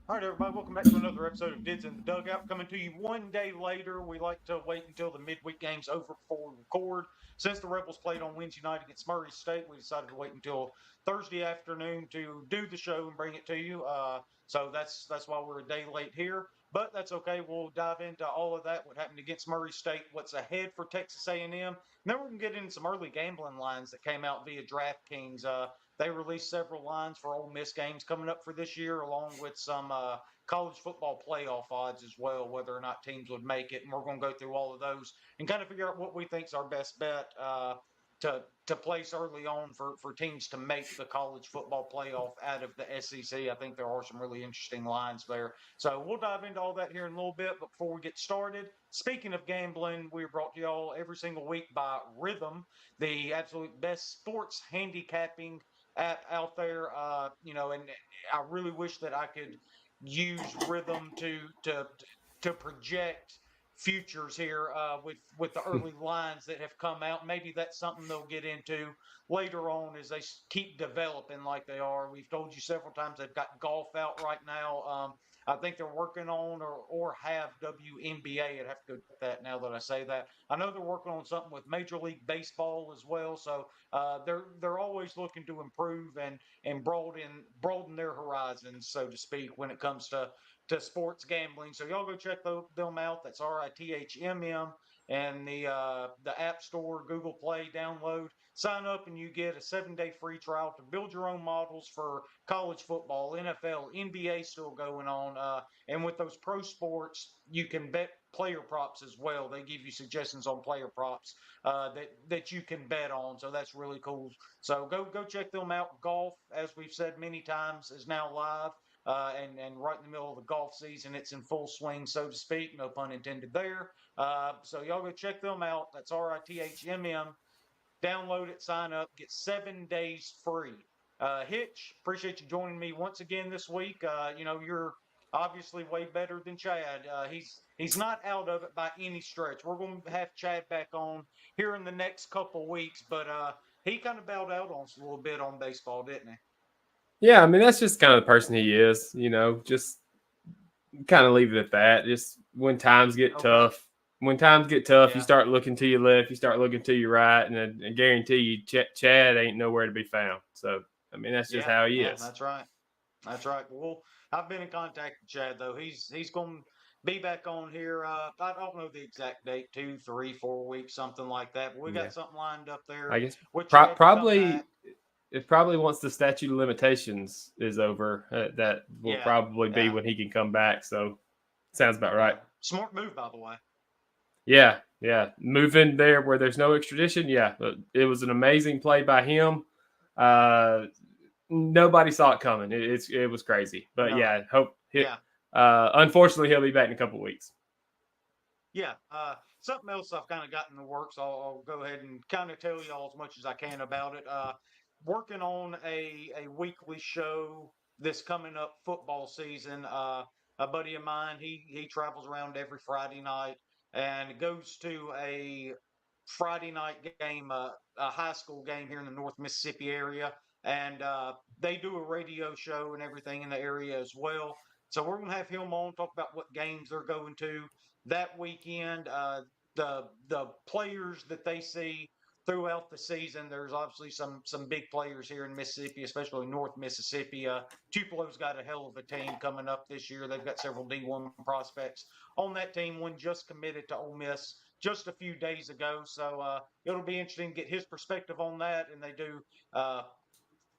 All right, everybody, welcome back to another episode of Dids in the Dugout. Coming to you one day later. We like to wait until the midweek game's over before we record. Since the Rebels played on Wednesday night against Murray State, we decided to wait until Thursday afternoon to do the show and bring it to you. So that's why we're a day late here, but that's okay. We'll dive into all of that. What happened against Murray State? What's ahead for Texas A&M? Then we're gonna get into some early gambling lines that came out via DraftKings. They released several lines for Ole Miss games coming up for this year, along with some college football playoff odds as well, whether or not teams would make it. And we're going to go through all of those and kind of figure out what we think is our best bet to place early on for teams to make the college football playoff out of the SEC. I think there are some really interesting lines there. So we'll dive into all that here in a little bit. But before we get started, speaking of gambling, we're brought to y'all every single week by Rhythm, the absolute best sports handicapping app out there. And I really wish that I could use Rhythm to project futures here with the early lines that have come out. Maybe that's something they'll get into later on as they keep developing like they are. We've told you several times they've got golf out right now. I think they're working on or have WNBA. I'd have to go check that now that I say that. I know they're working on something with Major League Baseball as well. So they're always looking to improve and broaden their horizons, so to speak, when it comes to sports gambling. So y'all go check them out. That's RITHMM and the App Store, Google Play. Download, sign up, and you get a 7-day free trial to build your own models for college football, NFL, NBA still going on, and with those pro sports, you can bet player props as well. They give you suggestions on player props that you can bet on. So that's really cool. So go check them out. Golf, as we've said many times, is now live. And right in the middle of the golf season, it's in full swing, so to speak. No pun intended there. So y'all go check them out. That's RITHMM. Download it, sign up, get 7 days free. Hitch, appreciate you joining me once again this week. You're obviously way better than Chad. He's not out of it by any stretch. We're going to have Chad back on here in the next couple weeks, but he kind of bailed out on us a little bit on baseball, didn't he? Yeah, I mean that's just kind of the person he is. Just kind of leave it at that. Just when times get Okay. tough, you Yeah. start looking to your left, you start looking to your right, and I guarantee you, Chad ain't nowhere to be found. So I mean that's just Yeah. how he Yeah. is. That's right. That's right. Well, I've been in contact with Chad though. He's going to be back on here. I don't know the exact date, 2, 3, 4 weeks, something like that. But we Yeah, got something lined up there I guess with Chad to come back. probably it probably once the statute of limitations is over, that will Yeah, probably be yeah, when he can come back. So sounds about right. yeah. Smart move, by the way. Yeah, yeah. Moving there where there's no extradition. Yeah, it was an amazing play by him. Uh, Nobody saw it coming. It was crazy, but No. yeah. Hope. Yeah, Unfortunately, he'll be back in a couple of weeks. yeah. Something else I've kind of got in the works. I'll go ahead and kind of tell y'all as much as I can about it. Working on a weekly show this coming up football season. A buddy of mine, he travels around every Friday night and goes to a Friday night game, a high school game here in the North Mississippi area, and they do a radio show and everything in the area as well. So we're gonna have him on talk about what games they're going to that weekend. The players that they see throughout the season. There's obviously some big players here in Mississippi, especially North Mississippi. Tupelo's got a hell of a team coming up this year. They've got several D1 prospects on that team. One just committed to Ole Miss just a few days ago. So it'll be interesting to get his perspective on that. And they do uh,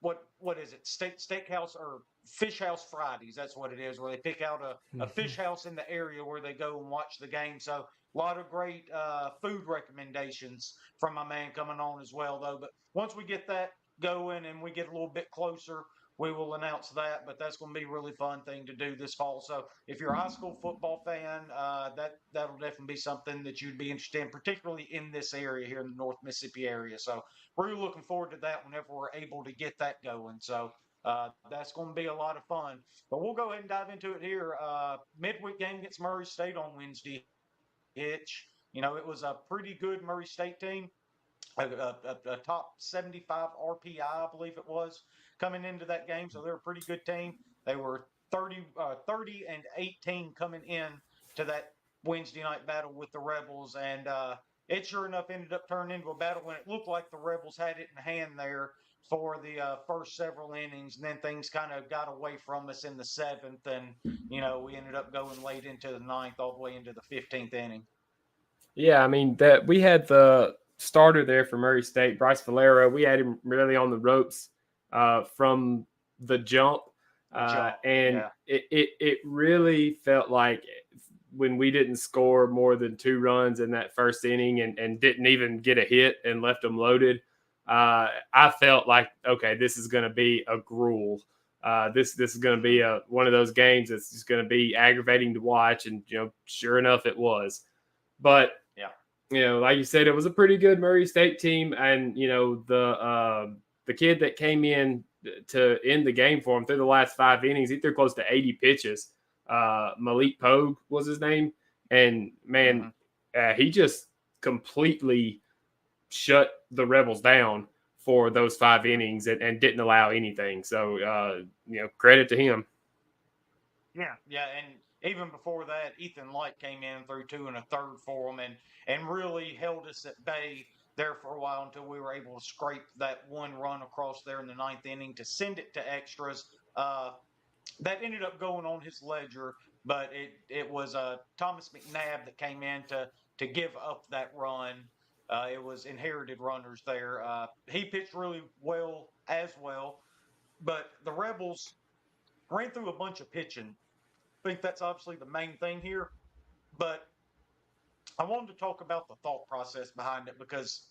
what is it? Steakhouse or Fish House Fridays. That's what it is, where they pick out a fish house in the area where they go and watch the game. So a lot of great food recommendations from my man coming on as well, though. But once we get that going and we get a little bit closer, we will announce that. But that's going to be a really fun thing to do this fall. So if you're a high school football fan, that'll definitely be something that you'd be interested in, particularly in this area here in the North Mississippi area. So we're looking forward to that whenever we're able to get that going. So that's going to be a lot of fun. But we'll go ahead and dive into it here. Midweek game against Murray State on Wednesday. Hitch. It was a pretty good Murray State team. A top 75 RPI, I believe it was, coming into that game. So they're a pretty good team. They were 30-18 coming in to that Wednesday night battle with the Rebels, and it sure enough ended up turning into a battle when it looked like the Rebels had it in hand there for the first several innings, and then things kind of got away from us in the seventh, and we ended up going late into the ninth, all the way into the 15th inning. Yeah, I mean that we had the starter there for Murray State, Bryce Valero. We had him really on the ropes from the jump, and Yeah. it really felt like when we didn't score more than 2 runs in that first inning and didn't even get a hit and left them loaded, I felt like, okay, this is going to be a gruel. This is going to be one of those games that's just going to be aggravating to watch, and sure enough, it was. But like you said, it was a pretty good Murray State team, and the kid that came in to end the game for him through the last 5 innings, he threw close to 80 pitches. Malik Pogue was his name, and man, he just completely shut the Rebels down for those 5 innings and didn't allow anything. So credit to him. Yeah, and even before that, Ethan Light came in through 2 1/3 for them, and really held us at bay there for a while until we were able to scrape that 1 run across there in the 9th inning to send it to extras. That ended up going on his ledger, but it was Thomas McNabb that came in to give up that run. It was inherited runners there. He pitched really well as well, but the Rebels ran through a bunch of pitching. I think that's obviously the main thing here, but I wanted to talk about the thought process behind it, because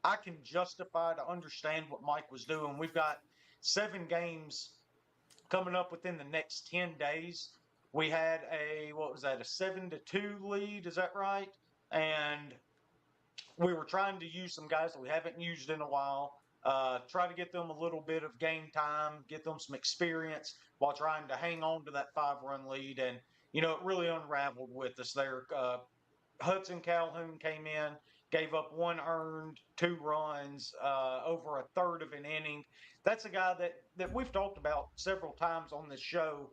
I can justify to understand what Mike was doing. We've got 7 games coming up within the next 10 days. We had a 7-2 lead, is that right? And we were trying to use some guys that we haven't used in a while, try to get them a little bit of game time, get them some experience while trying to hang on to that 5-run lead. And it really unraveled with us there. Hudson Calhoun came in, gave up 1 earned, 2 runs, over a third of an inning. That's a guy that we've talked about several times on this show.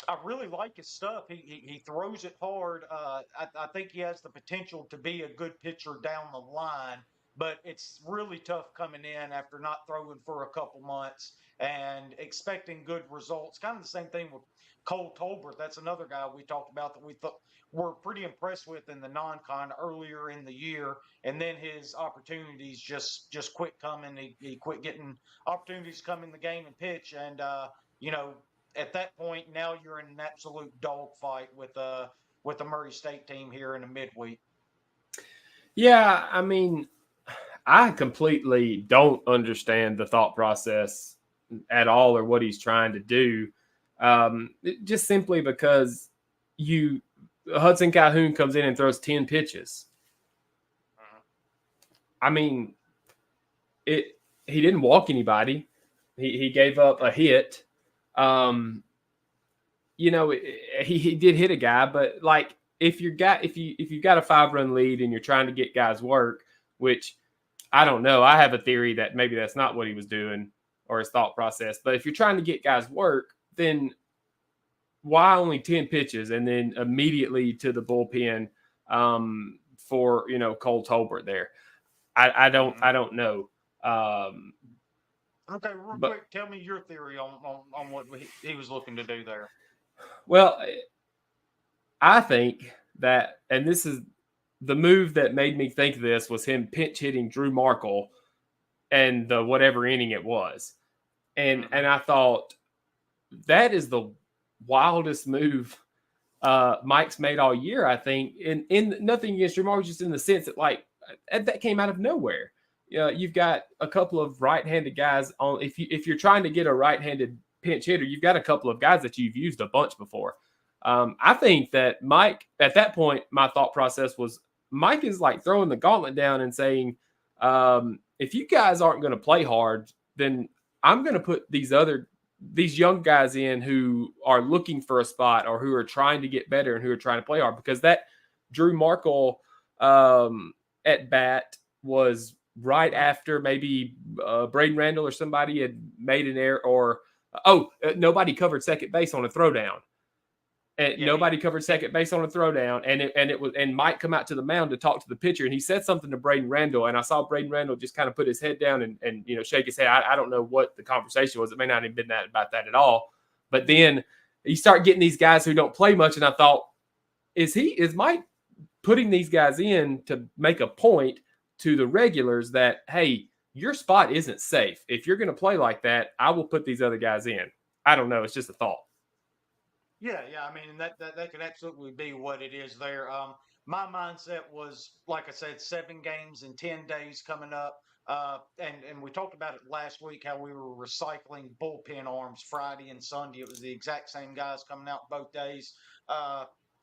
I really like his stuff. He throws it hard. I think he has the potential to be a good pitcher down the line, but it's really tough coming in after not throwing for a couple months and expecting good results. Kind of the same thing with Cole Tolbert. That's another guy we talked about that we thought were pretty impressed with in the non-con earlier in the year, and then his opportunities just quit coming. He quit getting opportunities to come in the game and pitch, and at that point, now you're in an absolute dogfight with the Murray State team here in the midweek. Yeah, I mean, I completely don't understand the thought process at all or what he's trying to do. Just simply because Hudson Calhoun comes in and throws 10 pitches. I mean, he didn't walk anybody. He gave up a hit. He did hit a guy, but like if you've got a 5-run lead and you're trying to get guys work, which I don't know, I have a theory that maybe that's not what he was doing or his thought process. But if you're trying to get guys work, then why only 10 pitches and then immediately to the bullpen for Cole Tolbert there? I don't know. Okay, real quick, tell me your theory on what he was looking to do there. Well, I think that, and this is the move that made me think this, was him pinch hitting Drew Markle and the whatever inning it was. And I thought that is the wildest move Mike's made all year, I think. In nothing against Drew Markle, just in the sense that that came out of nowhere. You've got a couple of right-handed guys on. If you're trying to get a right-handed pinch hitter, you've got a couple of guys that you've used a bunch before. I think that Mike, at that point, my thought process was Mike is like throwing the gauntlet down and saying, if you guys aren't going to play hard, then I'm going to put these young guys in who are looking for a spot or who are trying to get better and who are trying to play hard, because that Drew Markle at bat was right after maybe Braden Randall or somebody had made an error, or Nobody covered second base on a throwdown. And Yeah, nobody covered second base on a throwdown, and Mike come out to the mound to talk to the pitcher, and he said something to Braden Randall, and I saw Braden Randall just kind of put his head down and shake his head. I don't know what the conversation was. It may not have been about that at all. But then you start getting these guys who don't play much, and I thought, is Mike putting these guys in to make a point to the regulars that, hey, your spot isn't safe. If you're going to play like that, I will put these other guys in. I don't know. It's just a thought. Yeah, I mean that could absolutely be what it is there. My mindset was, like I said, 7 games in 10 days coming up. And we talked about it last week how we were recycling bullpen arms Friday and Sunday. It was the exact same guys coming out both days.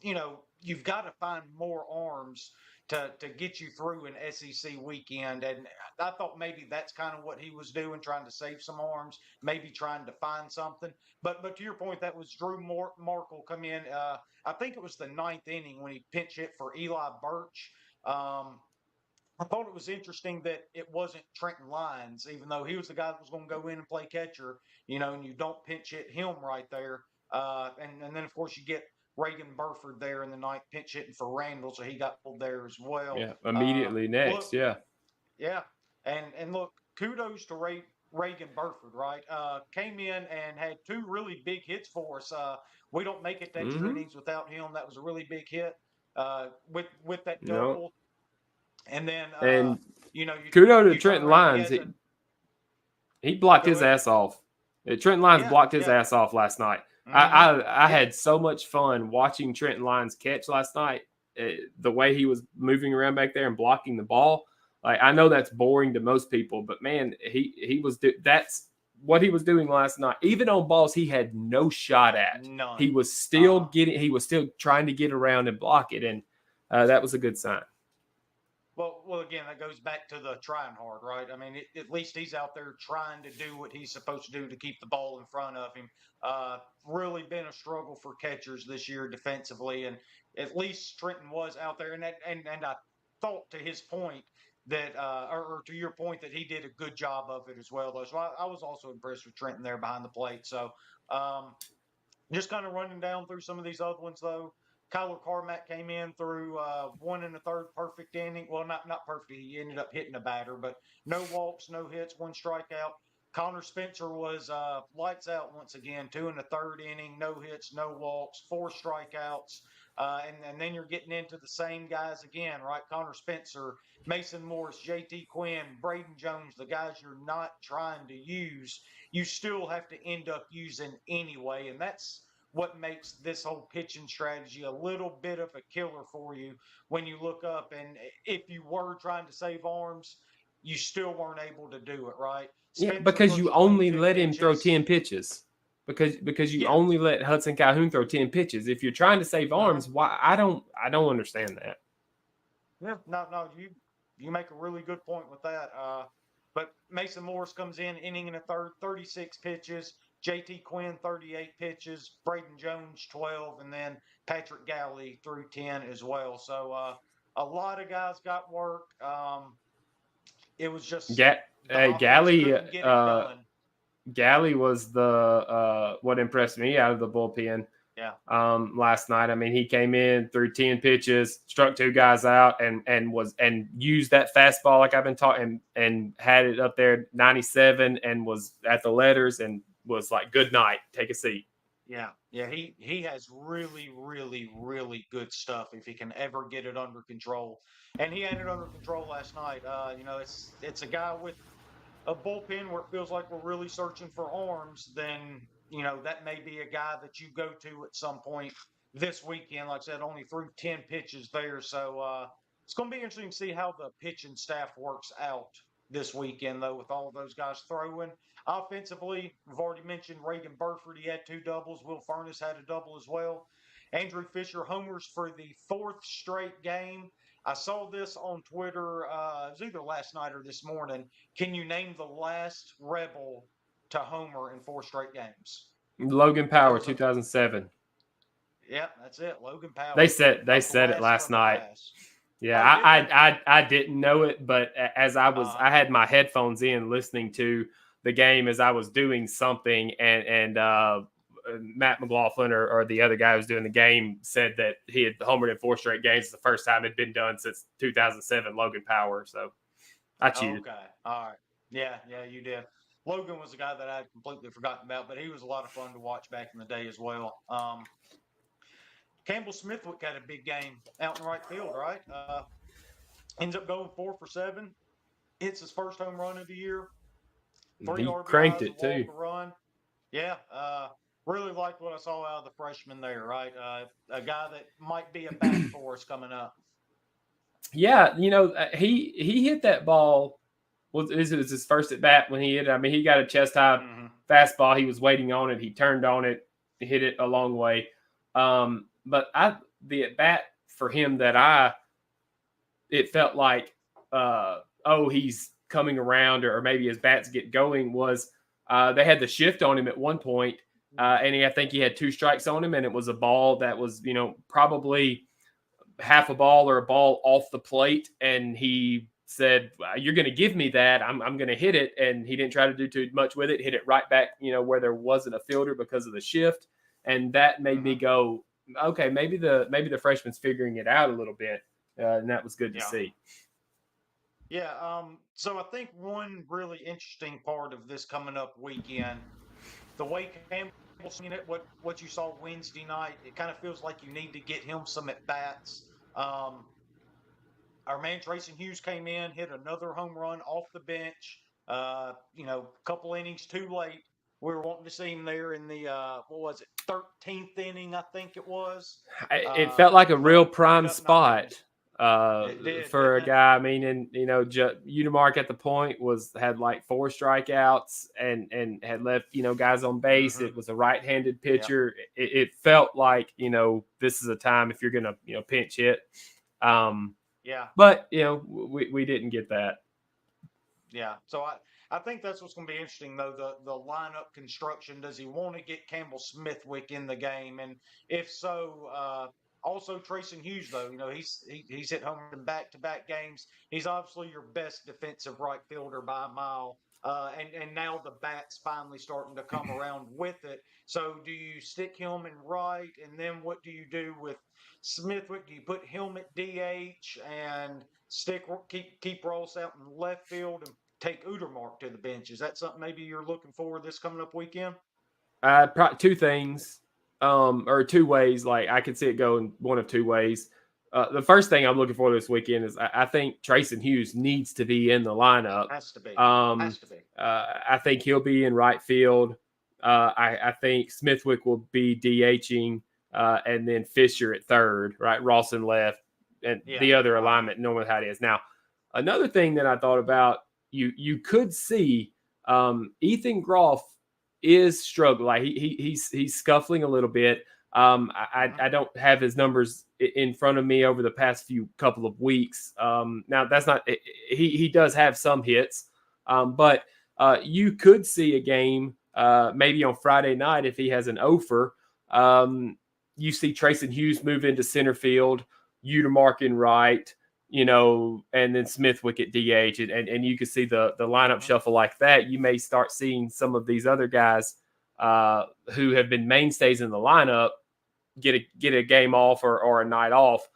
You've got to find more arms to get you through an SEC weekend. And I thought maybe that's kind of what he was doing, trying to save some arms, maybe trying to find something. But to your point, that was Drew Markle come in. I think it was the 9th inning when he pinch hit for Eli Birch. I thought it was interesting that it wasn't Trenton Lyons, even though he was the guy that was going to go in and play catcher, and you don't pinch hit him right there. And then, of course, you get Reagan Burford there in the 9th pinch hitting for Randall, so he got pulled there as well. Yeah, immediately next, look, yeah. And look, kudos to Reagan Burford, right? Came in and had 2 really big hits for us. We don't make it to extra innings without him. That was a really big hit with that double. Nope. And then, kudos to Trenton Lyons. He blocked his ass off. Trenton Lyons blocked his ass off last night. I had so much fun watching Trenton Lyons catch last night. The way he was moving around back there and blocking the ball. Like, I know that's boring to most people, but man, that's what he was doing last night. Even on balls he had no shot at. None. He was still he was still trying to get around and block it, and that was a good sign. Well, again, that goes back to the trying hard, right? I mean, at least he's out there trying to do what he's supposed to do to keep the ball in front of him. Really been a struggle for catchers this year defensively, and at least Trenton was out there. And I thought, to his point, that or to your point, that he did a good job of it as well, though. So I was also impressed with Trenton there behind the plate. So just kind of running down through some of these other ones, though. Kyler Carmack came in through 1 1/3 perfect inning. Well, not perfect. He ended up hitting a batter, but no walks, no hits, 1 strikeout. Connor Spencer was lights out once again, 2 1/3 inning, no hits, no walks, 4 strikeouts. And then you're getting into the same guys again, right? Connor Spencer, Mason Morris, JT Quinn, Braden Jones, the guys you're not trying to use, you still have to end up using anyway. And that's what makes this whole pitching strategy a little bit of a killer for you when you look up. And if you were trying to save arms, you still weren't able to do it, right? Yeah, because you only let him throw 10 pitches. Because you only let Hudson Calhoun throw 10 pitches. If you're trying to save arms, why? I don't understand that. Yeah, no, you make a really good point with that. But Mason Morris comes in, inning and a third, 36 pitches. JT Quinn, 38 pitches. Braden Jones, 12. And then Patrick Galley threw 10 as well. So a lot of guys got work. It was just Galley. Galley was the what impressed me out of the bullpen. Yeah. Last night, I mean, he came in, threw 10 pitches, struck 2 guys out, and used that fastball like I've been talking, and had it up there 97, and was at the letters and was like, "Good night, take a seat." Yeah. He has really, really, really good stuff if he can ever get it under control, and he had it under control last night. It's a guy with a bullpen where it feels like we're really searching for arms. Then that may be a guy that you go to at some point this weekend. Like I said, only threw 10 pitches there. So it's going to be interesting to see how the pitching staff works out this weekend, though, with all of those guys throwing. Offensively, we've already mentioned Reagan Burford. He had 2 doubles. Will Furnace had a double as well. Andrew Fisher homers for the 4th straight game. I saw this on Twitter. It was either last night or this morning. Can you name the last Rebel to homer in 4 straight games? Logan Power, 2007. Yeah, that's it. Logan Power. They said it last night. Yeah, I didn't know it, but as I had my headphones in listening to the game as I was doing something, and Matt McLaughlin or the other guy who was doing the game said that he had homered in 4 straight games. It's the first time it had been done since 2007 Logan Power. So I cheated. Okay. All right. Yeah, you did. Logan was a guy that I had completely forgotten about, but he was a lot of fun to watch back in the day as well. Campbell Smithwick had a big game out in right field, right? Ends up going 4 for 7. Hits his first home run of the year. 3 He cranked RBIs, a it walk, too. a run. Yeah. Really liked what I saw out of the freshman there, right? A guy that might be a bat for us coming up. Yeah, he hit that ball. Well, this was his first at bat when he hit it. I mean, he got a chest high fastball. He was waiting on it. He turned on it, hit it a long way. But the at bat for him it felt like, he's coming around, or maybe his bats get going, was they had the shift on him at one point, and I think he had 2 strikes on him, and it was a ball that was, probably half a ball or a ball off the plate, and he said, "You're going to give me that. I'm going to hit it," and he didn't try to do too much with it. Hit it right back, where there wasn't a fielder because of the shift, and that made me go, okay, maybe the freshman's figuring it out a little bit, and that was good to see. Yeah. So I think one really interesting part of this coming up weekend, the way Campbell's seen it, what you saw Wednesday night, it kind of feels like you need to get him some at bats. Our man Trayson Hughes came in, hit another home run off the bench. A couple innings too late. We were wanting to see him there in the 13th inning, I think it was. It felt like a real prime spot for a did. guy. I mean, and Udemark at the point had like 4 strikeouts and had left guys on base. It was a right-handed pitcher. Yep. It felt like this is a time if you're gonna pinch hit. But we didn't get that. Yeah, so I think that's what's going to be interesting, though, the lineup construction. Does he want to get Campbell Smithwick in the game? And if so, also Trayson Hughes, though, he's hit home in back-to-back games. He's obviously your best defensive right fielder by a mile. And now the bat's finally starting to come around with it. So do you stick him in right? And then what do you do with Smithwick? Do you put him at DH and keep Ross out in left field and take Udermark to the bench? Is that something maybe you're looking for this coming up weekend? Probably 2 things, or 2 ways. Like I could see it going one of 2 ways. The first thing I'm looking for this weekend is I think Trayson Hughes needs to be in the lineup. Has to be. I think he'll be in right field. I think Smithwick will be DHing, and then Fisher at third, right? Rawson left, and the other alignment normally how it is. Now, another thing that I thought about, you could see Ethan Groff is struggling. Like he's scuffling a little bit. I don't have his numbers in front of me over the past couple of weeks. Now that's not, he does have some hits, but you could see a game maybe on Friday night if he has an offer. You see Trayson Hughes move into center field, Udemark in right, and then Smithwick at DH, and you can see the lineup shuffle like that. You may start seeing some of these other guys who have been mainstays in the lineup get a game off or a night off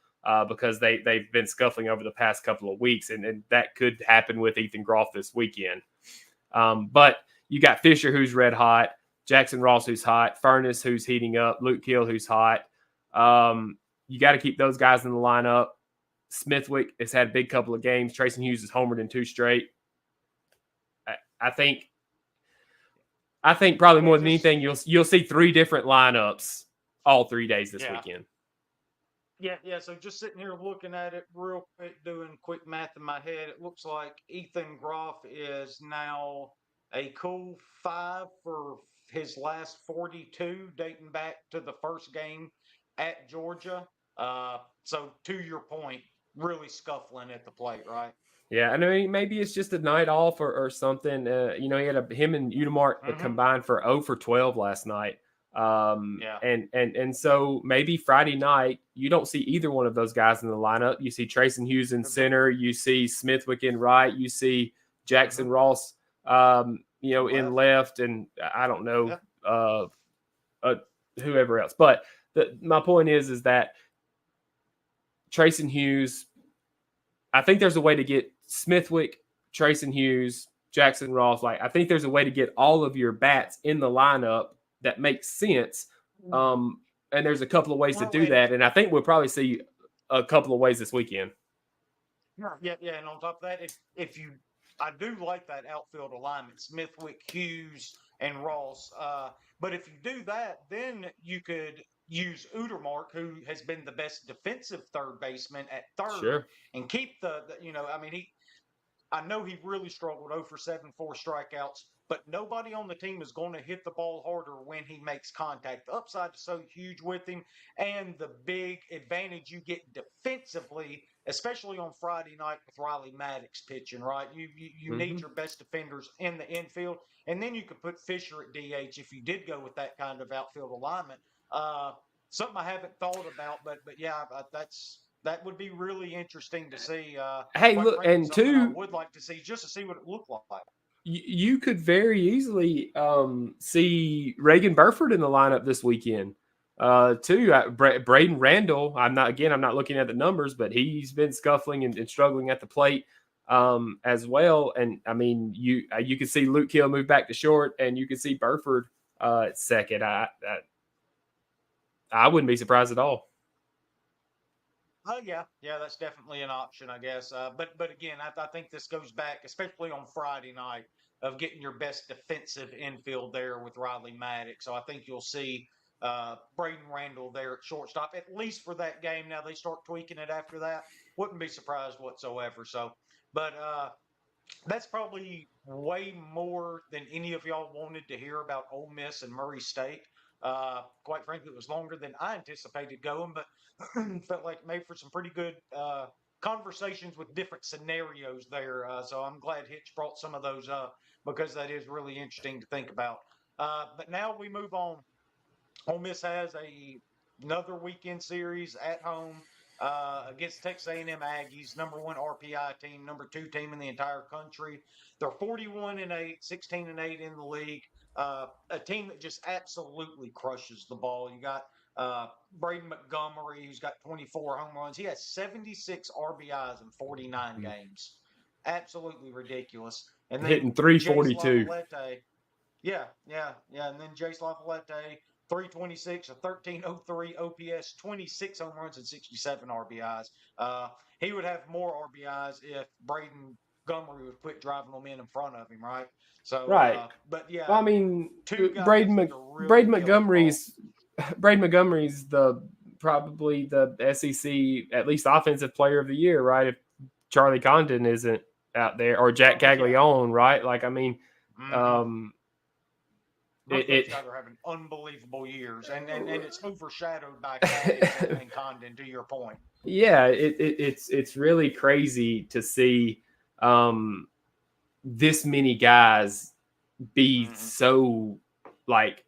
because they've been scuffling over the past couple of weeks, and that could happen with Ethan Groff this weekend. But you got Fisher, who's red hot, Jackson Ross, who's hot, Furness, who's heating up, Luke Kill, who's hot. You got to keep those guys in the lineup. Smithwick has had a big couple of games. Trayson Hughes has homered in 2 straight. I think probably more than anything, you'll see 3 different lineups all 3 days this weekend. Yeah. So just sitting here looking at it real quick, doing quick math in my head, it looks like Ethan Groff is now a cool 5 for his last 42, dating back to the first game at Georgia. So to your point, really scuffling at the plate, right? Yeah, and I mean maybe it's just a night off or something. He had him and Udemark combined for 0 for 12 last night. And so maybe Friday night you don't see either one of those guys in the lineup. You see Trayson Hughes in center, you see Smithwick in right, you see Jackson Ross in left, and I don't know Yeah. whoever else. But my point is that Trayson Hughes, I think there's a way to get Smithwick, Trayson Hughes, Jackson Ross. Like, I think there's a way to get all of your bats in the lineup that makes sense. And there's a couple of ways to do that. And I think we'll probably see a couple of ways this weekend. Yeah. And on top of that, I do like that outfield alignment: Smithwick, Hughes, and Ross. But if you do that, then you could use Udermark, who has been the best defensive third baseman at third, Sure. and keep I mean, I know he really struggled 0 for 7, 4 strikeouts, but nobody on the team is going to hit the ball harder when he makes contact. The upside is so huge with him, and the big advantage you get defensively, especially on Friday night with Riley Maddox pitching, right? You need your best defenders in the infield, and then you could put Fisher at DH if you did go with that kind of outfield alignment. Something I haven't thought about, but yeah, that would be really interesting to see. Hey, Quite look, frankly, and something I two, would like to see just to see what it looked like. you could very easily see Reagan Burford in the lineup this weekend. Too, Braden Randall. I'm not looking at the numbers, but he's been scuffling and struggling at the plate as well. And I mean, you could see Luke Hill move back to short, and you could see Burford at second. I wouldn't be surprised at all. Oh yeah, that's definitely an option, I guess. But again, I think this goes back, especially on Friday night, of getting your best defensive infield there with Riley Maddox. So I think you'll see Braden Randall there at shortstop, at least for that game. Now they start tweaking it after that. Wouldn't be surprised whatsoever. So, but that's probably way more than any of y'all wanted to hear about Ole Miss and Murray State. Quite frankly, it was longer than I anticipated going, but felt like it made for some pretty good conversations with different scenarios there. So I'm glad Hitch brought some of those up because that is really interesting to think about. But now we move on. Ole Miss has another weekend series at home against Texas A&M Aggies, number 1 RPI team, number 2 team in the entire country. They're 41-8, 16-8 in the league. A team that just absolutely crushes the ball. You got Braden Montgomery, who's got 24 home runs. He has 76 RBIs in 49 games. Absolutely ridiculous. And then Hitting Jace 342. Lavalette. Yeah. And then Jace Lavalette, 326, a 1303 OPS, 26 home runs, and 67 RBIs. He would have more RBIs if Braden Montgomery would quit driving them in front of him, right? So, Right. But yeah, Well, I mean, two guys that are really Braden Montgomery's probably the SEC at least offensive player of the year, right? If Charlie Condon isn't out there, or Jack Caglione, right? Like, I mean, those guys are having unbelievable years, and it's overshadowed by Caddis and Condon. To your point, yeah, it's really crazy to see this many guys be so like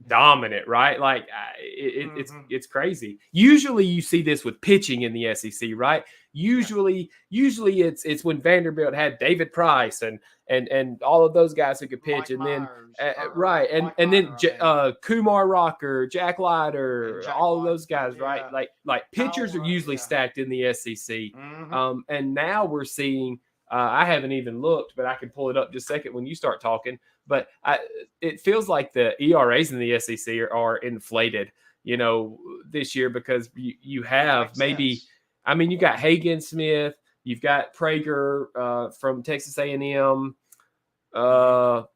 dominant, right? Like it's crazy. Usually you see this with pitching in the SEC, right? Usually it's when Vanderbilt had David Price and all of those guys who could pitch, Mike and Myers, then then Kumar Rocker, Jack Leiter, all of those guys, right? Like pitchers are usually stacked in the SEC, and now we're seeing. I haven't even looked, but I can pull it up just a second when you start talking. But it feels like the ERAs in the SEC are inflated, this year because you have maybe, I mean, you got Hagen Smith, you've got Prager from Texas A&M. I'm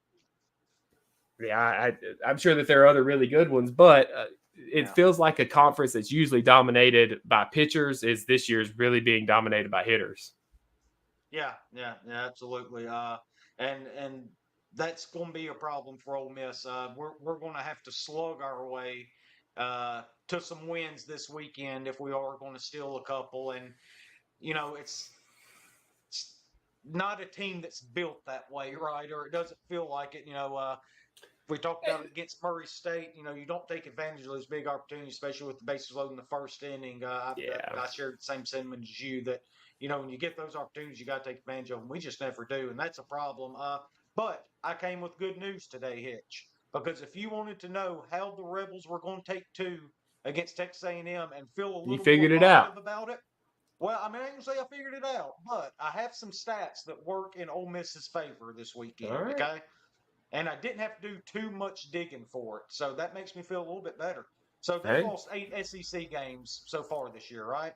sure that there are other really good ones, but it feels like a conference that's usually dominated by pitchers is this year's really being dominated by hitters. Yeah, absolutely. And that's going to be a problem for Ole Miss. We're going to have to slug our way to some wins this weekend if we are going to steal a couple. And it's not a team that's built that way, right? Or it doesn't feel like it. We talked about it against Murray State. You don't take advantage of those big opportunities, especially with the bases loaded in the first inning. I shared the same sentiment as you that, when you get those opportunities, you got to take advantage of them. We just never do, and that's a problem. But I came with good news today, Hitch, because if you wanted to know how the Rebels were going to take two against Texas A&M and feel a You little more figured it out. positive about it, well, I mean, I ain't gonna say I figured it out, but I have some stats that work in Ole Miss's favor this All weekend. right. Okay, and I didn't have to do too much digging for it, so that makes me feel a little bit better. So they've Hey. lost 8 SEC games so far this year, right?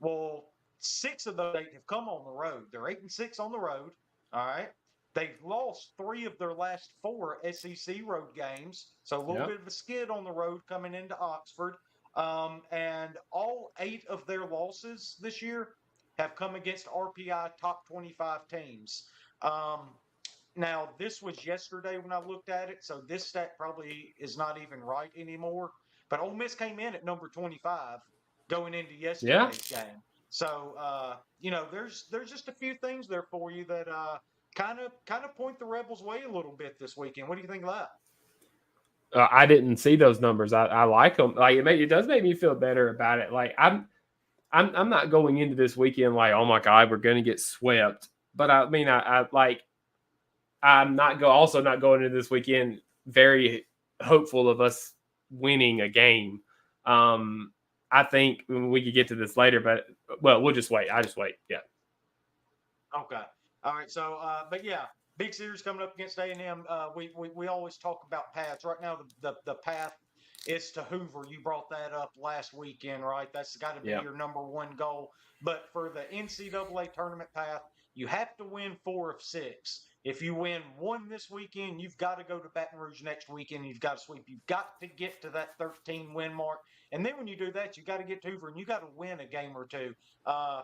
Well, 6 of those 8 have come on the road. They're 8-6 on the road. All right. They've lost 3 of their last 4 SEC road games. So a little Yep. bit of a skid on the road coming into Oxford. And all 8 of their losses this year have come against RPI top 25 teams. Um, Now, this was yesterday when I looked at it, so this stat probably is not even right anymore. But Ole Miss came in at number 25 going into Yeah. yesterday's game. So there's just a few things there for you that kind of point the Rebels' way a little bit this weekend. What do you think of that? I didn't see those numbers. I like them. Like it does make me feel better about it. Like I'm not going into this weekend like, oh my god, we're gonna get swept. But I mean, I like I'm not also not going into this weekend very hopeful of us winning a game. Um, I think we could get to this later, but well, we'll just wait. I just wait. Yeah. Okay. All right. So, but yeah, big series coming up against A&M. We always talk about paths. Right now, the path is to Hoover. You brought that up last weekend, right? That's got to be Yeah. your number one goal. But for the NCAA tournament path, you have to win 4 of 6. If you win one this weekend, you've got to go to Baton Rouge next weekend. You've got to sweep. You've got to get to that 13 win mark. And then when you do that, you got to get to Hoover and you got to win a game or two. Uh,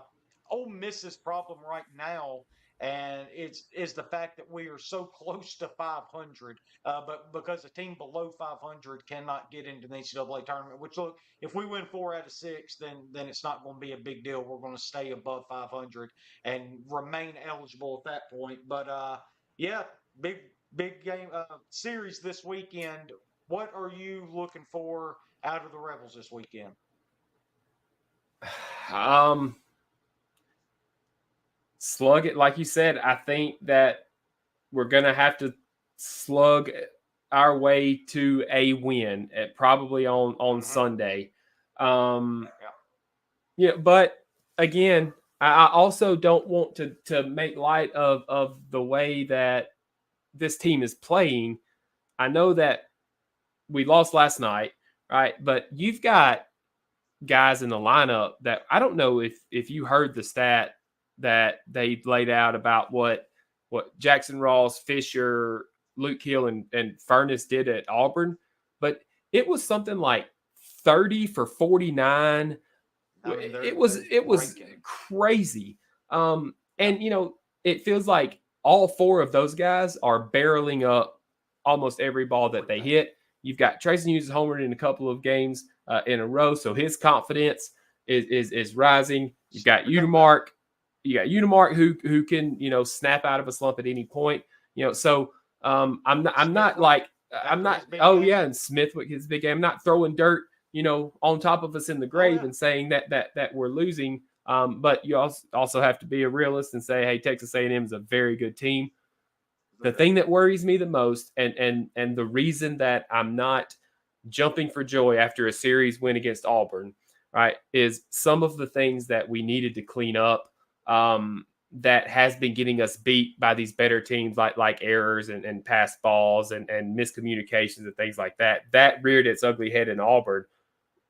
Ole Miss's problem right now, and it's is the fact that we are so close to 500. But because a team below 500 cannot get into the NCAA tournament, which look, if we win 4 out of 6, then it's not going to be a big deal. We're going to stay above 500 and remain eligible at that point. But yeah, big game series this weekend. What are you looking for out of the Rebels this weekend? Um, slug it like you said. I think that we're gonna have to slug our way to a win at probably on Mm-hmm. Sunday. Um, Yeah. yeah, but again, I also don't want to make light of the way that this team is playing. I know that we lost last night, right? But you've got guys in the lineup that I don't know if you heard the stat that they laid out about what Jackson Ross, Fisher, Luke Hill, and Furness did at Auburn, but it was something like 30 for 49. I mean, It was raking. crazy. Yeah. And it feels like all 4 of those guys are barreling up almost every ball that they Everything. hit. You've got Tracy Hughes homered in a couple of games in a row, so his confidence is rising. You've got We got that. Udemark. You got Udemark who can snap out of a slump at any point. So I'm not Smithwick like I'm after not. his big Oh game. yeah, and Smithwick his big game. I'm not throwing dirt on top of us in the Oh grave yeah. and saying that we're losing. But you also have to be a realist and say, hey, Texas A&M is a very good team. The Very. thing that worries me the most, and the reason that I'm not jumping for joy after a series win against Auburn, right, is some of the things that we needed to clean up. That has been getting us beat by these better teams, like errors and pass balls and miscommunications and things like that. That reared its ugly head in Auburn.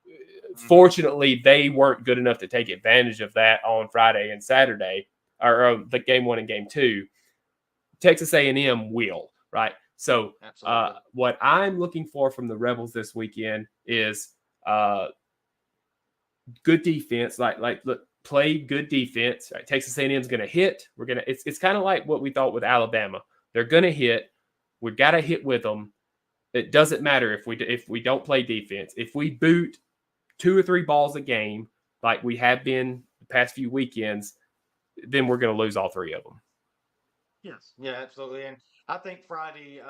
Mm-hmm. Fortunately, they weren't good enough to take advantage of that on Friday and Saturday, or the game 1 and game 2. Texas A&M will, right? So Absolutely. what I'm looking for from the Rebels this weekend is uh, good defense. Look, play good defense. Right? Texas A&M is going to hit. It's kind of like what we thought with Alabama. They're going to hit. We've got to hit with them. It doesn't matter if we don't play defense. If we boot 2 or 3 balls a game like we have been the past few weekends, then we're going to lose all 3 of them. Yes. Yeah, absolutely. And I think Friday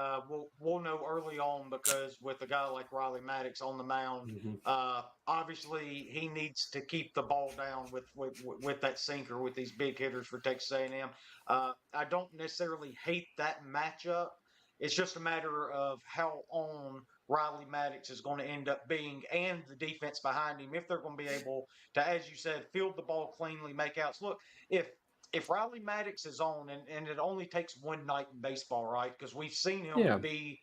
we'll know early on because with a guy like Riley Maddox on the mound, Mhm. obviously he needs to keep the ball down with that sinker with these big hitters for Texas A&M. I don't necessarily hate that matchup. It's just a matter of how on Riley Maddox is going to end up being and the defense behind him if they're going to be able to, as you said, field the ball cleanly, make outs. Look, if if Riley Maddox is on, and it only takes one night in baseball, right? Because we've seen him Yeah. be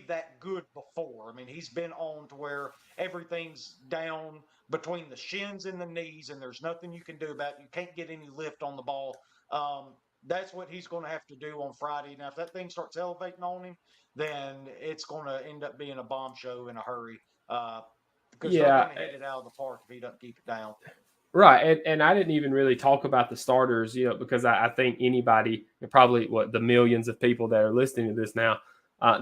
that good before. I mean, he's been on to where everything's down between the shins and the knees, and there's nothing you can do about it. You can't get any lift on the ball. That's what he's going to have to do on Friday. Now, if that thing starts elevating on him, then it's going to end up being a bomb show in a hurry because they're Yeah. going to hit it out of the park if he doesn't keep it down. Right. And I didn't even really talk about the starters, because I think anybody, probably the millions of people that are listening to this now,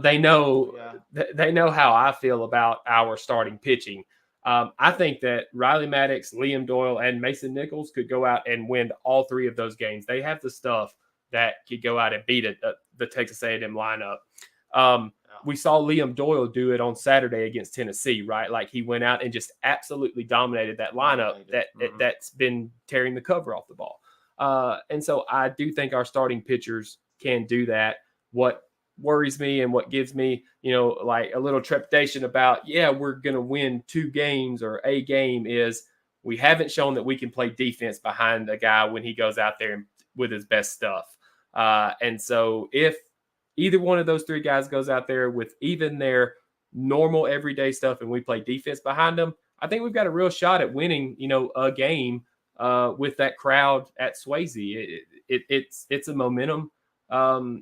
they know Yeah. they know how I feel about our starting pitching. I think that Riley Maddox, Liam Doyle, and Mason Nichols could go out and win all three of those games. They have the stuff that could go out and beat the Texas A&M lineup. Yeah. We saw Liam Doyle do it on Saturday against Tennessee, right? Like he went out and just absolutely dominated that lineup Dominated. Mm-hmm. that's been tearing the cover off the ball. And so I do think our starting pitchers can do that. What worries me and what gives me, like a little trepidation about, yeah, we're going to win 2 games or a game is we haven't shown that we can play defense behind a guy when he goes out there with his best stuff. And so if either one of those three guys goes out there with even their normal everyday stuff and we play defense behind them, I think we've got a real shot at winning, a game with that crowd at Swayze. It's a momentum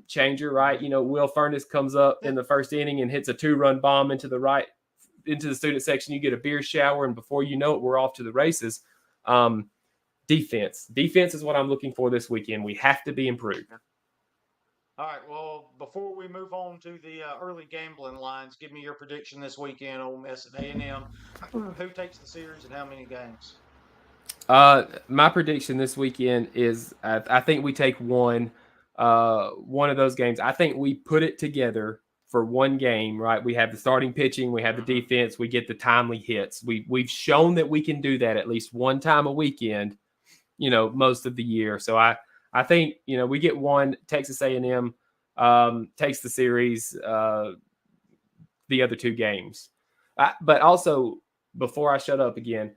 changer, right? Will Furnace comes up Yeah. in the first inning and hits a 2-run bomb into the student section. You get a beer shower, and before you know it, we're off to the races. Defense is what I'm looking for this weekend. We have to be improved. All right. Well, before we move on to the early gambling lines, give me your prediction this weekend. Ole Miss and A&M. Who takes the series and how many games? My prediction this weekend is I think we take one of those games. I think we put it together for one game, right? We have the starting pitching, we have the Mm-hmm. defense, we get the timely hits. We've shown that we can do that at least one time a weekend, most of the year. So I think we get one. Texas A&M takes the series, the other 2 games. But also, before I shut up again,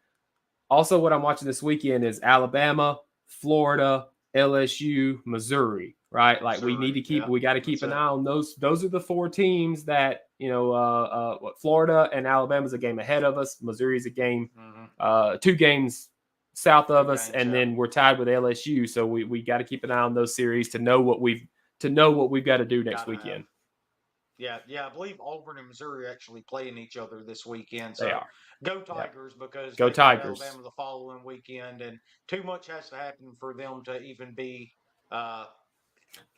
also what I'm watching this weekend is Alabama, Florida, LSU, Missouri. Right, like Missouri. Yeah. we got to keep That's an it. eye on those. Those are the 4 teams that Florida and Alabama's a game ahead of us. Missouri's a game, Mm-hmm. 2 games south of Two us, games. and Yeah. then we're tied with LSU. So we got to keep an eye on those series to know what we've got to do next Gotta have. weekend. Yeah, yeah, I believe Auburn and Missouri actually playing each other this weekend. They So are. go Yep. Tigers because Go they play Tigers. Alabama the following weekend, and too much has to happen for them to even be uh,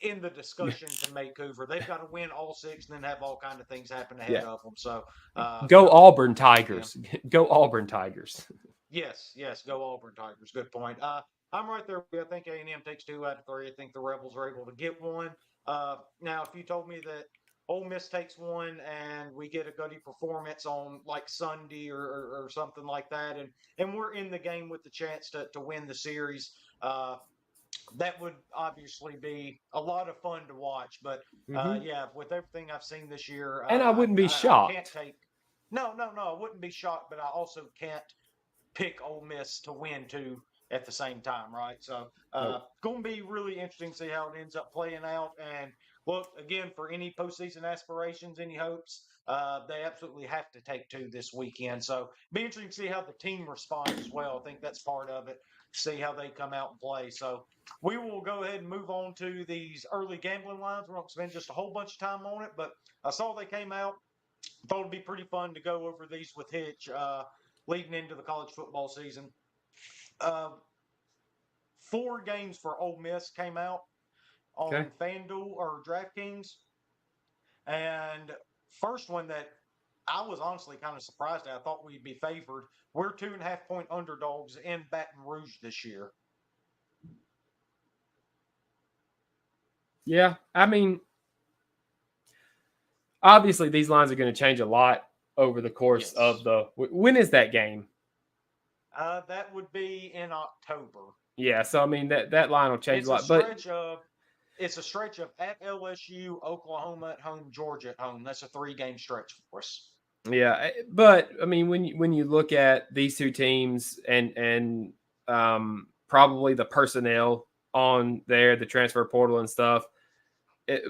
in the discussion to make Hoover. They've got to win all 6 and then have all kind of things happen ahead Yeah. of them. So Go go Auburn Auburn this weekend. Tigers. Go Auburn Tigers. Yes, yes, go Auburn Tigers. Good point. I'm right there. I think A&M takes 2 out of 3. I think the Rebels are able to get one. Now, if you told me that Ole Miss takes one and we get a gutty performance on like Sunday or something like that, and we're in the game with the chance to win the series, that would obviously be a lot of fun to watch. But Mm-hmm. yeah, with everything I've seen this year, And I wouldn't be I can't shocked. take. No, no, no. I wouldn't be shocked, but I also can't pick Ole Miss to win two at the same time, right? So, Nope. going to be really interesting to see how it ends up playing out. And look, again, for any postseason aspirations, any hopes, they absolutely have to take 2 this weekend. So, be interesting to see how the team responds as well. I think that's part of it. See how they come out and play. So, we will go ahead and move on to these early gambling lines. We're not spend just a whole bunch of time on it, but I saw they came out. Thought it'd be pretty fun to go over these with Hitch leading into the college football season. Uh, 4 games for Ole Miss came out Okay. on FanDuel or DraftKings, and first one that I was honestly kind of surprised at. I thought we'd be favored. We're 2.5 point underdogs in Baton Rouge this year. Yeah, I mean, obviously these lines are going to change a lot over the course of Yes. the. When is that game? That would be in October. Yeah, so I mean that line will change a It's a lot, but stretch of it's a stretch of at LSU, Oklahoma at home, Georgia at home. That's a 3 game stretch for us. yeah, but I mean when you look at these two teams and probably the personnel on there, the transfer portal and stuff,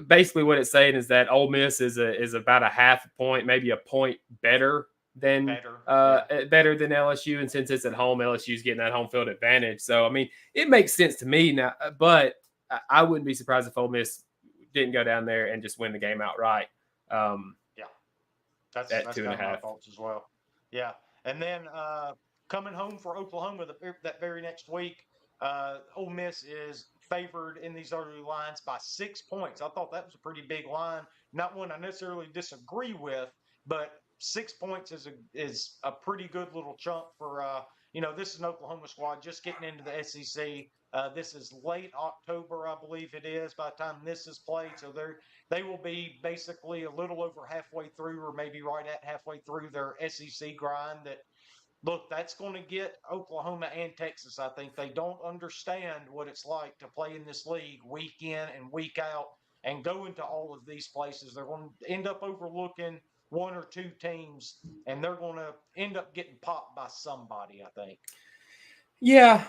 basically what it's saying is that Ole Miss is about a half a point, maybe a point than Better, uh yeah. better than LSU, and since it's at home, LSU's getting that home field advantage. So I mean, it makes sense to me now, but I wouldn't be surprised if Ole Miss didn't go down there and just win the game outright. Um, Yeah, that's at that's two and a kind of my half. thoughts as well. Yeah, and then coming home for Oklahoma that very next week, Ole Miss is favored in these early lines by 6 points. I thought that was a pretty big line, not one I necessarily disagree with, but 6 points is a pretty good little chunk for this is an Oklahoma squad just getting into the SEC. This is late October, I believe it is, by the time this is played. So they will be basically a little over halfway through, or maybe right at halfway through their SEC grind. That look, that's going to get Oklahoma and Texas. I think they don't understand what it's like to play in this league week in and week out and go into all of these places. They're going to end up overlooking one or two teams, and they're going to end up getting popped by somebody. I think. Yeah,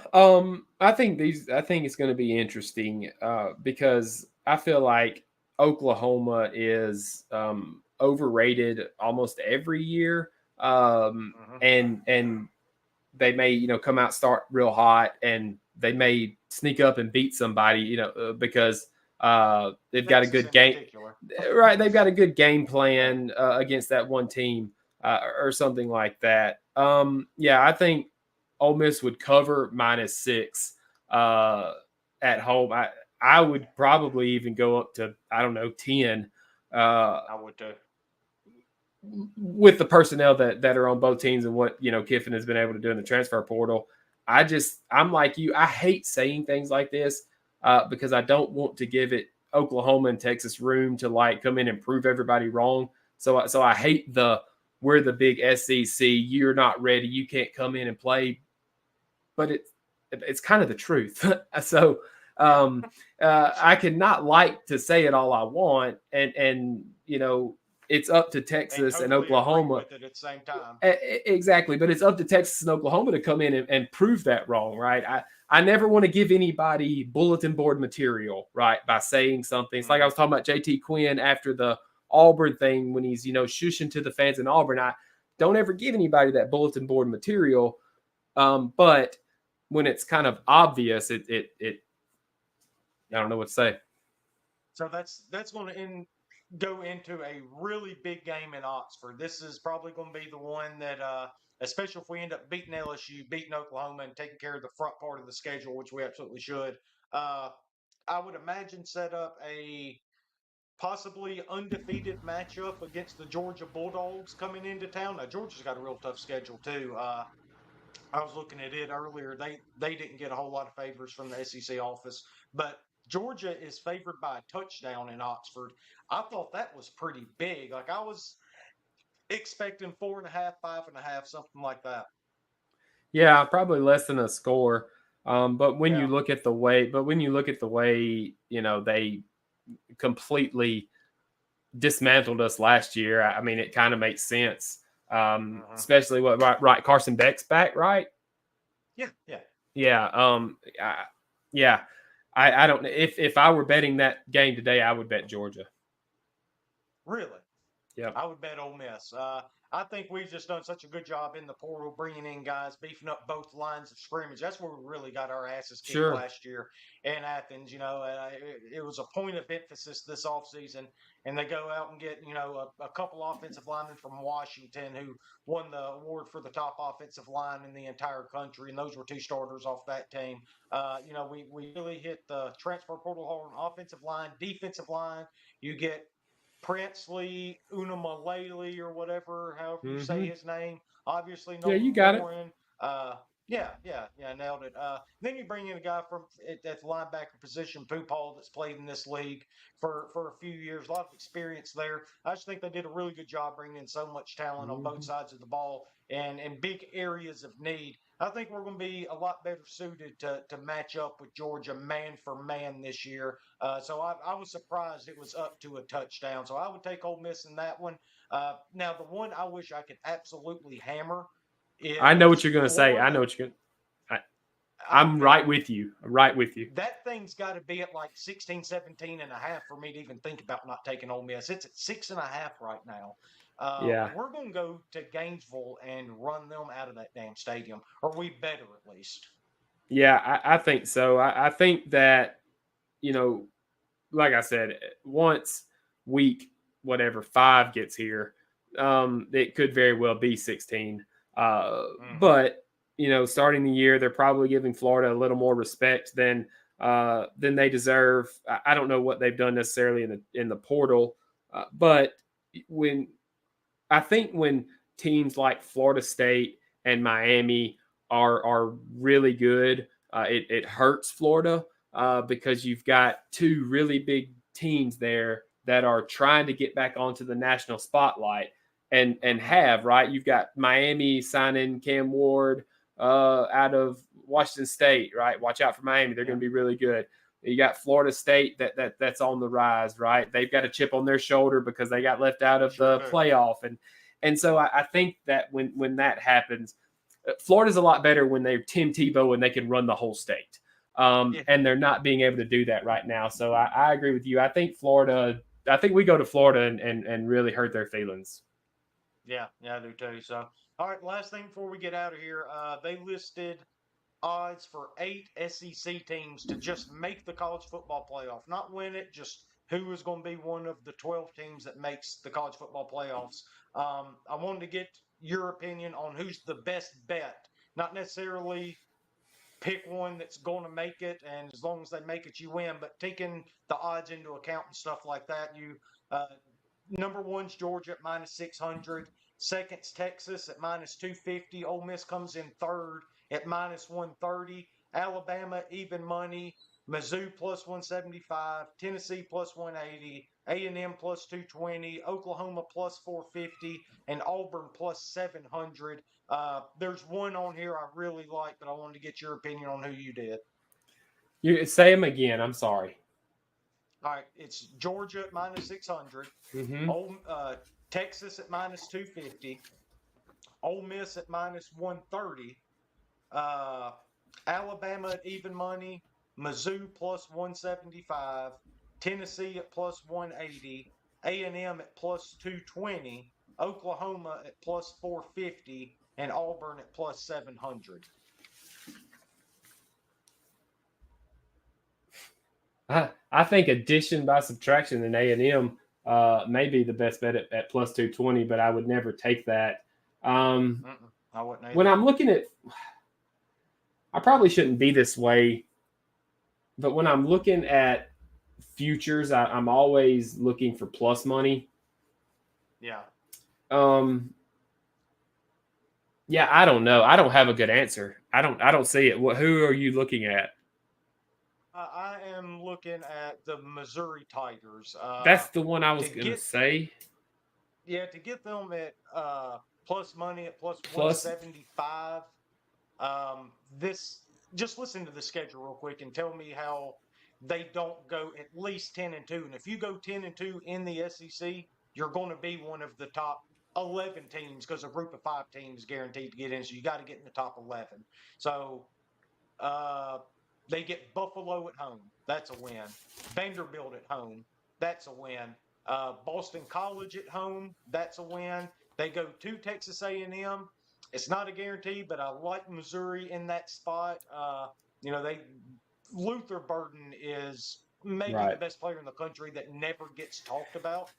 I think it's going to be interesting because I feel like Oklahoma is overrated almost every year, Mm-hmm. and they may come out start real hot and they may sneak up and beat somebody because they've got a Texas good in game, particular. right? They've got a good game plan against that one team or something like that. Yeah, I think Ole Miss would cover -6 uh, at home. I would probably even go up to, I don't know, 10 uh, I would too. with the personnel that are on both teams and what Kiffin has been able to do in the transfer portal. I'm like you. I hate saying things like this because I don't want to give it Oklahoma and Texas room to like come in and prove everybody wrong. So I hate the we're the big SEC. You're not ready. You can't come in and play. But it's kind of the truth. So Yeah, I cannot like to say it all I want, and it's up to and Texas and totally agree Oklahoma. with it at the same time. Exactly, but it's up to Texas and Oklahoma to come in and prove that wrong, right? I never want to give anybody bulletin board material, right, by saying something. It's like I Mm-hmm. was talking about JT Quinn after the Auburn thing when he's shushing to the fans in Auburn. I don't ever give anybody that bulletin board material, but when it's kind of obvious, it I Yeah. don't know what to say. So that's going to go into a really big game in Oxford. This is probably going to be the one that, especially if we end up beating LSU, beating Oklahoma, and taking care of the front part of the schedule, which we absolutely should. Uh, I would imagine set up a possibly undefeated matchup against the Georgia Bulldogs coming into town. Now Georgia's got a real tough schedule too. I was looking at it earlier. They didn't get a whole lot of favors from the SEC office, but Georgia is favored by a touchdown in Oxford. I thought that was pretty big. Like I was expecting 4.5, 5.5, something like that. Yeah, probably less than a score. But when you Yeah. look at the way, they completely dismantled us last year. I mean, it kind of makes sense. Hmm. Especially what right Carson Beck's back, right? Yeah. Yeah. Yeah. Yeah. I don't if I were betting that game today, I would bet Georgia. Really. Yep. I would bet Ole Miss. I think we've just done such a good job in the portal, bringing in guys, beefing up both lines of scrimmage. That's where we really got our asses kicked Sure. last year in Athens. It was a point of emphasis this offseason, and they go out and get a couple offensive linemen from Washington who won the award for the top offensive line in the entire country, and those were two starters off that team. We really hit the transfer portal hard on offensive line, defensive line. You get Princely Unamalele or whatever, however you say Mm-hmm. his name. Obviously, Yeah, you Nolan got it. Warren. Yeah, nailed it. Then you bring in a guy from at the linebacker position, Pooh Paul, that's played in this league for a few years, a lot of experience there. I just think they did a really good job bringing in so much talent on both Mhm. sides of the ball and in big areas of need. I think we're going to be a lot better suited to match up with Georgia man for man this year. So I was surprised it was up to a touchdown. So I would take Ole Miss in that one. Now, the one I wish I could absolutely hammer I know what is you're going to say. I know Florida. what you're going. I, I I'm think right with you. I'm right with you. that thing's got to be at like 16, 17 and a half for me to even think about not taking Ole Miss. It's at 6.5 right now. Yeah. We're going to go to Gainesville and run them out of that damn stadium, or we better at least. Yeah, I think so. I think that, you know, like I said, once week whatever 5 gets here, it could very well be 16. Hmm. But starting the year, they're probably giving Florida a little more respect than they deserve. I don't know what they've done necessarily in the portal, but when I think when teams like Florida State and Miami are really good, it hurts Florida because you've got two really big teams there that are trying to get back onto the national spotlight and Hmm. have right. You've got Miami signing Cam Ward out of Washington State, right? Watch out for Miami; they're going Yeah, to be really good. You got Florida State that's on the rise, right? They've got a chip on their shoulder because they got left out of sure the do. playoff, and so I think that when that happens, Florida's a lot better when they're Tim Tebow and they can run the whole state. Yeah, And they're not being able to do that right now. So I agree with you. I think Florida. I think we go to Florida and really hurt their feelings. yeah, I do too. So, all right, last thing before we get out of here, they listed odds for 8 SEC teams to just make the college football playoff, not win it, just who is going to be one of the 12 teams that makes the college football playoffs. I wanted to get your opinion on who's the best bet, not necessarily pick one that's going to make it, and as long as they make it, you win. But taking the odds into account and stuff like that, you uh, number one's Georgia at -600. Second's Texas at -250. Ole Miss comes in third at -130. Alabama even money. Mizzou +175. Tennessee +180. A&M +220. Oklahoma +450. And Auburn +700. There's one on here I really like, but I wanted to get your opinion on who you did. You say them again. I'm sorry. All right, it's Georgia at -600. Mm-hmm. Ole, Texas at -250, Ole Miss at -130, uh, Alabama at even money, Mizzou +175, Tennessee at +180, A&M at +220, Oklahoma at +450, and Auburn at +700. I think addition by subtraction in A&M may be the best bet at +220, but I would never take that. Um, I wouldn't when either. I'm looking at, I probably shouldn't be this way, but when I'm looking at futures, I'm always looking for plus money. Yeah. Um, yeah, I don't know. I don't have a good answer. I don't see it. Who are you looking at? I am looking at the Missouri Tigers. That's the one I To was gonna get say. to get them at plus money at plus one Plus, seventy five. This just listen to the schedule real quick and tell me how they don't go at least 10-2. And if you go 10-2 in the SEC, you're going to be one of the top 11 teams because a group of 5 teams guaranteed to get in. So you got to get in the top 11. So uh, they get Buffalo at home. That's a win. Vanderbilt at home. That's a win. Boston College at home. That's a win. They go to Texas A&M. It's not a guarantee, but I like Missouri in that spot. They Luther Burden is maybe the right. best player in the country that never gets talked about.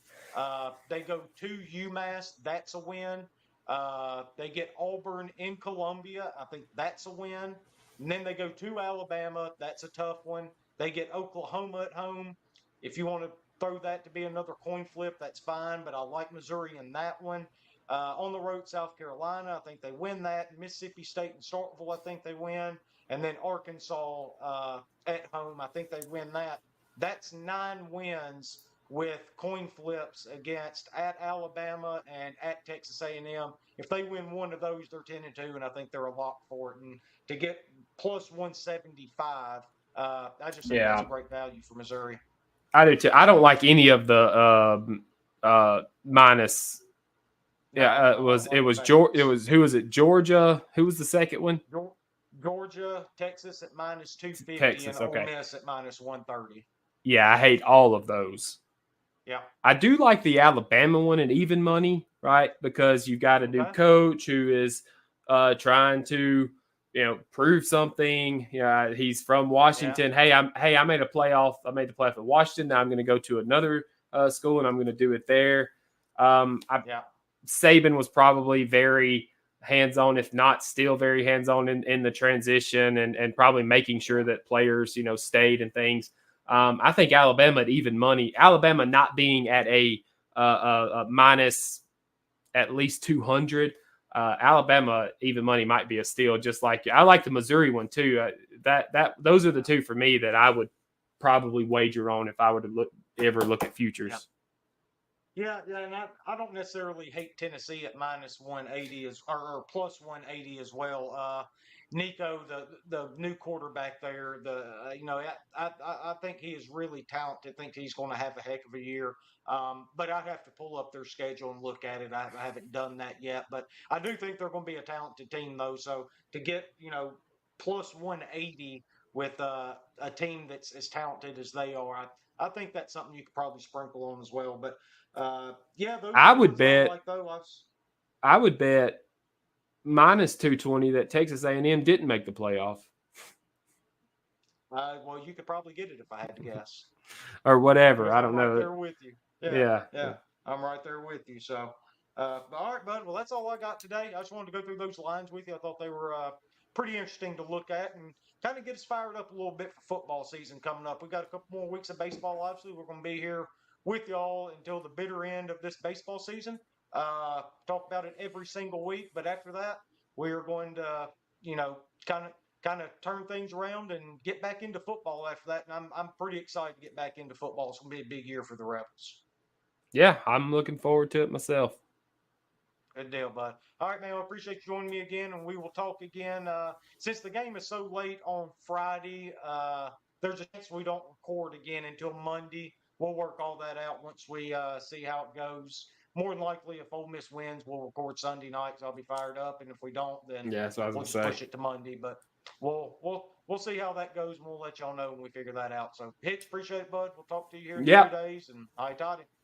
They go to UMass. That's a win. They get Auburn in Columbia. I think that's a win. And then they go to Alabama. That's a tough one. They get Oklahoma at home. If you want to throw that to be another coin flip, that's fine. But I like Missouri in that one. On the road, South Carolina, I think they win that. Mississippi State and Starkville, I think they win. And then Arkansas at home, I think they win that. That's 9 wins with coin flips against at Alabama and at Texas A&M. If they win one of those, they're 10-2, and I think they're a lock for it. And to get plus 175, I just think that's Yeah, a great value for Missouri. I do too. I don't like any of the minus. No, Yeah, I don't it like the was Georgia. It favorites. was who was it? Georgia. Who was the second one? Georgia, Texas at minus 250, and Texas. Ole Okay. Miss at minus 130. Yeah, I hate all of those. Yeah. I do like the Alabama one at even money, right? Because you got a new Okay. coach who is trying to, prove something. Yeah, he's from Washington. Yeah. I made a playoff. I made the playoff at Washington. Now I'm going to go to another school and I'm going to do it there. Yeah. Saban was probably very hands-on, if not still very hands-on in the transition and probably making sure that players, stayed and things. I think Alabama at even money, Alabama not being at a minus at least 200, Alabama even money might be a steal. Just like I like the Missouri one too. Those are the two for me that I would probably wager on if I were to ever look at futures. Yeah, and I don't necessarily hate Tennessee at minus 180 or plus 180 as well. Nico, the new quarterback there, I think he is really talented. I think he's going to have a heck of a year. But I'd have to pull up their schedule and look at it. I haven't done that yet, but I do think they're going to be a talented team though. So to get plus 180 with a team that's as talented as they are, I think that's something you could probably sprinkle on as well. But yeah, those I are the would ones bet. I like though. I would bet minus 220 that Texas A&M didn't make the playoff. Well, you could probably get it if I had to guess. Or whatever. Because I I'm don't right know. there with you. Yeah. I'm right there with you. So, but all right, bud. Well, that's all I got today. I just wanted to go through those lines with you. I thought they were pretty interesting to look at and kind of get us fired up a little bit for football season coming up. We got a couple more weeks of baseball. Obviously, we're going to be here with y'all until the bitter end of this baseball season. Talk about it every single week, but after that, we are going to, kind of turn things around and get back into football after that. And I'm pretty excited to get back into football. It's going to be a big year for the Rebels. Yeah, I'm looking forward to it myself. Good deal, bud. All right, man. I appreciate you joining me again, and we will talk again. Since the game is so late on Friday, there's a chance we don't record again until Monday. We'll work all that out once we see how it goes. More than likely, if Ole Miss wins, we'll record Sunday night because I'll be fired up, and if we don't, then we'll just push it to Monday. But we'll see how that goes, and we'll let y'all know when we figure that out. So, Hitch, appreciate it, bud. We'll talk to you here in 2 days, and hi, Toddy.